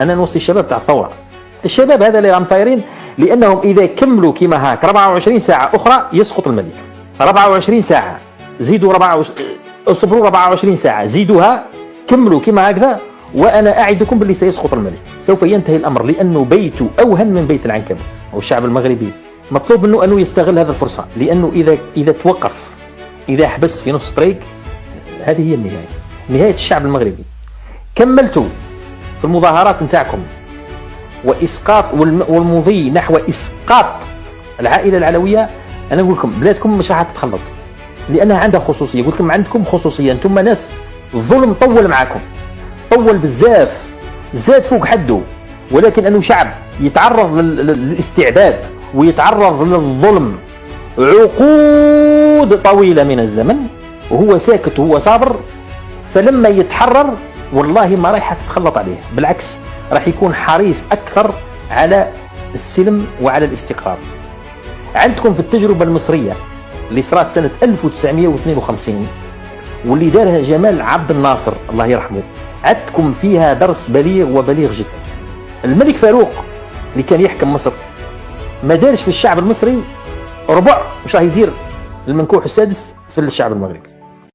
انا نوصي الشباب تاع الثوره، الشباب هذا اللي راهم ثايرين، لانهم اذا كملوا كيما هاك 24 ساعه اخرى يسقط الملك. 24 ساعه زيدوا اصبروا 24 ساعه زيدوها، كملوا كيما هكذا، وانا اعدكم باللي سيسقط الملك، سوف ينتهي الامر، لانه بيت اوهن من بيت العنكبوت. والشعب المغربي مطلوب منه انه يستغل هذه الفرصه، لانه اذا توقف، اذا حبس في نص طريق، هذه هي النهايه، نهايه الشعب المغربي. كملتوا في المظاهرات نتاعكم واسقاط والمضي نحو اسقاط العائله العلويه، انا نقول لكم بلادكم مش راح تتخلط، لانها عندها خصوصيه. قلت لكم عندكم خصوصيه، انتم ناس الظلم طول معكم، طول بزاف، زاد فوق حده، ولكن انه شعب يتعرض للاستعباد ويتعرض للظلم عقود طويله من الزمن وهو ساكت وهو صابر، فلما يتحرر والله ما راح تتخلط عليه، بالعكس راح يكون حريص اكثر على السلم وعلى الاستقرار. عندكم في التجربه المصريه اللي صارت سنه 1952 واللي دارها جمال عبد الناصر الله يرحمه، عندكم فيها درس بليغ وبليغ جدا. الملك فاروق اللي كان يحكم مصر ما دارش في الشعب المصري ربع مش راح يدير المنكوح السادس في الشعب المغربي.